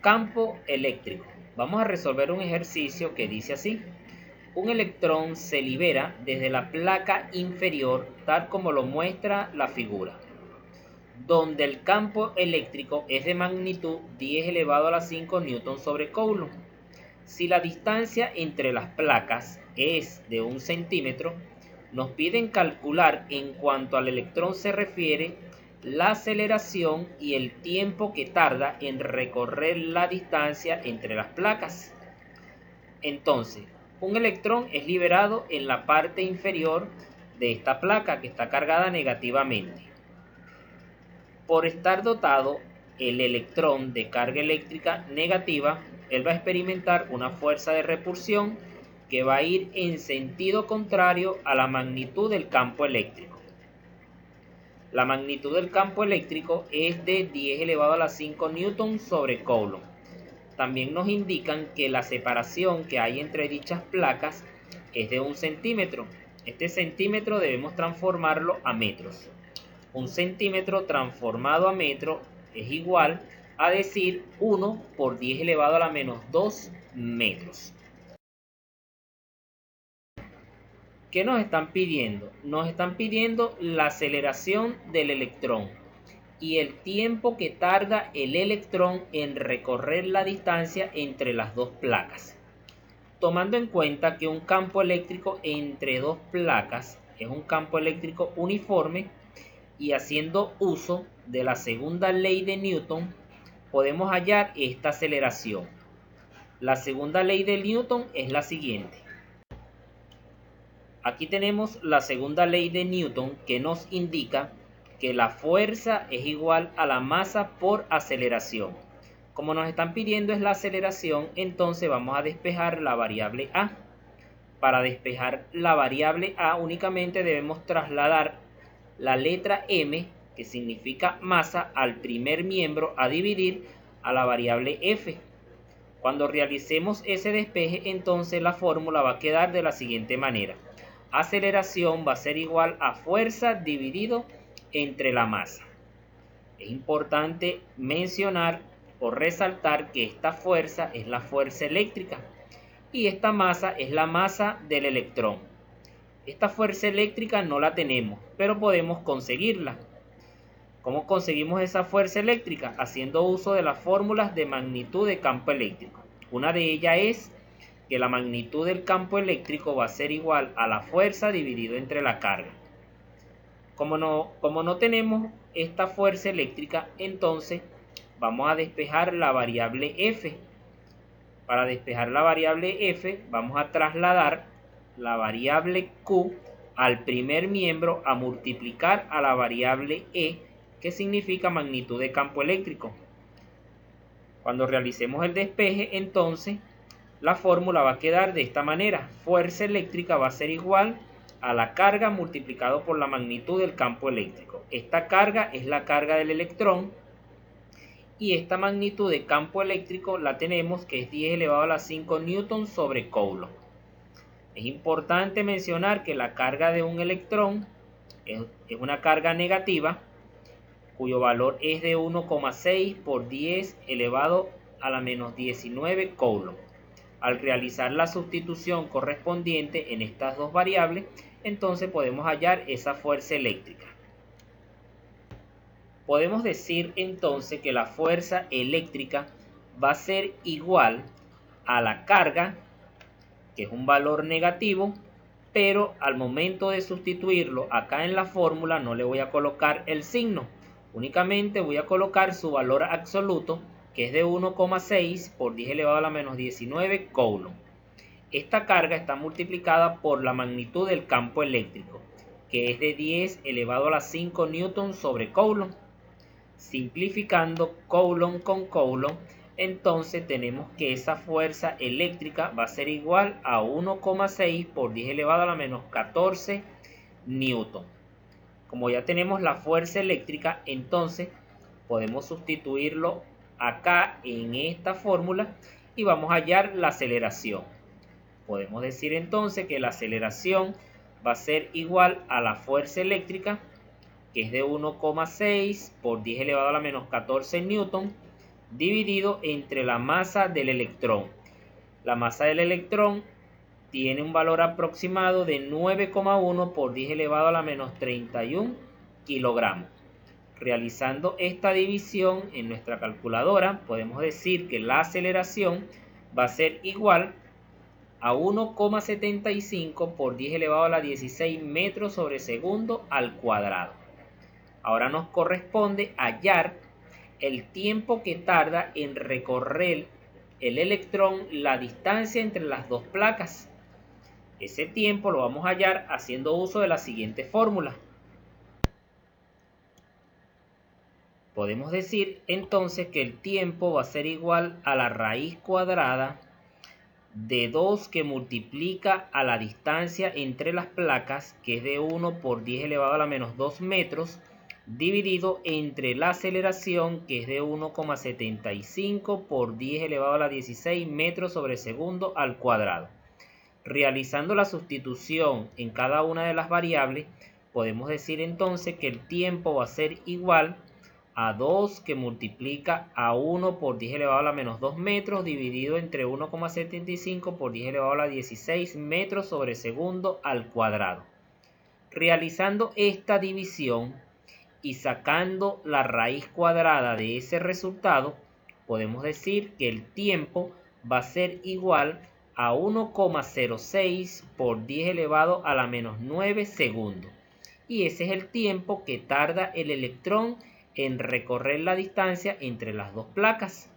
Campo eléctrico. Vamos a resolver un ejercicio que dice así. Un electrón se libera desde la placa inferior, tal como lo muestra la figura, donde el campo eléctrico es de magnitud 10 elevado a la 5 newton sobre coulomb. Si la distancia entre las placas es de 1 centímetro, nos piden calcular, en cuanto al electrón se refiere, la aceleración y el tiempo que tarda en recorrer la distancia entre las placas. Entonces, un electrón es liberado en la parte inferior de esta placa que está cargada negativamente. Por estar dotado el electrón de carga eléctrica negativa, él va a experimentar una fuerza de repulsión que va a ir en sentido contrario a la magnitud del campo eléctrico. La magnitud del campo eléctrico es de 10 elevado a la 5 newton sobre coulomb. También nos indican que la separación que hay entre dichas placas es de 1 centímetro. Este centímetro debemos transformarlo a metros. 1 centímetro transformado a metro es igual a decir 1 por 10 elevado a la menos 2 metros. ¿Qué nos están pidiendo? Nos están pidiendo la aceleración del electrón y el tiempo que tarda el electrón en recorrer la distancia entre las dos placas. Tomando en cuenta que un campo eléctrico entre dos placas es un campo eléctrico uniforme, y haciendo uso de la segunda ley de Newton, podemos hallar esta aceleración. La segunda ley de Newton es la siguiente. Aquí tenemos la segunda ley de Newton, que nos indica que la fuerza es igual a la masa por aceleración. Como nos están pidiendo es la aceleración, entonces vamos a despejar la variable a. Para despejar la variable a únicamente debemos trasladar la letra m, que significa masa, al primer miembro a dividir a la variable f. Cuando realicemos ese despeje, entonces la fórmula va a quedar de la siguiente manera. Aceleración va a ser igual a fuerza dividido entre la masa. Es importante mencionar o resaltar que esta fuerza es la fuerza eléctrica y esta masa es la masa del electrón. Esta fuerza eléctrica no la tenemos, pero podemos conseguirla. ¿Cómo conseguimos esa fuerza eléctrica? Haciendo uso de las fórmulas de magnitud de campo eléctrico. Una de ellas es que la magnitud del campo eléctrico va a ser igual a la fuerza dividido entre la carga. Como no tenemos esta fuerza eléctrica, entonces vamos a despejar la variable f. Para despejar la variable f, vamos a trasladar la variable q al primer miembro a multiplicar a la variable e, que significa magnitud de campo eléctrico. Cuando realicemos el despeje, entonces la fórmula va a quedar de esta manera. Fuerza eléctrica va a ser igual a la carga multiplicado por la magnitud del campo eléctrico. Esta carga es la carga del electrón y esta magnitud de campo eléctrico la tenemos, que es 10 elevado a la 5 newton sobre coulomb. Es importante mencionar que la carga de un electrón es una carga negativa, cuyo valor es de 1,6 por 10 elevado a la menos 19 coulomb. Al realizar la sustitución correspondiente en estas dos variables, entonces podemos hallar esa fuerza eléctrica. Podemos decir entonces que la fuerza eléctrica va a ser igual a la carga, que es un valor negativo, pero al momento de sustituirlo acá en la fórmula no le voy a colocar el signo, únicamente voy a colocar su valor absoluto, que es de 1,6 por 10 elevado a la menos 19 coulomb. Esta carga está multiplicada por la magnitud del campo eléctrico, que es de 10 elevado a la 5 newton sobre coulomb. Simplificando coulomb con coulomb, entonces tenemos que esa fuerza eléctrica va a ser igual a 1,6 por 10 elevado a la menos 14 newton. Como ya tenemos la fuerza eléctrica, entonces podemos sustituirlo acá en esta fórmula y vamos a hallar la aceleración. Podemos decir entonces que la aceleración va a ser igual a la fuerza eléctrica, que es de 1,6 por 10 elevado a la menos 14 newton, dividido entre la masa del electrón. La masa del electrón tiene un valor aproximado de 9,1 por 10 elevado a la menos 31 kilogramos. Realizando esta división en nuestra calculadora, podemos decir que la aceleración va a ser igual a 1,75 por 10 elevado a la 16 metros sobre segundo al cuadrado. Ahora nos corresponde hallar el tiempo que tarda en recorrer el electrón la distancia entre las dos placas. Ese tiempo lo vamos a hallar haciendo uso de la siguiente fórmula. Podemos decir entonces que el tiempo va a ser igual a la raíz cuadrada de 2 que multiplica a la distancia entre las placas, que es de 1 por 10 elevado a la menos 2 metros, dividido entre la aceleración, que es de 1,75 por 10 elevado a la 16 metros sobre segundo al cuadrado. Realizando la sustitución en cada una de las variables, podemos decir entonces que el tiempo va a ser igual a 2 que multiplica a 1 por 10 elevado a la menos 2 metros dividido entre 1,75 por 10 elevado a la 16 metros sobre segundo al cuadrado. Realizando esta división y sacando la raíz cuadrada de ese resultado, podemos decir que el tiempo va a ser igual a 1,06 por 10 elevado a la menos 9 segundos. Y ese es el tiempo que tarda el electrón en recorrer la distancia entre las dos placas.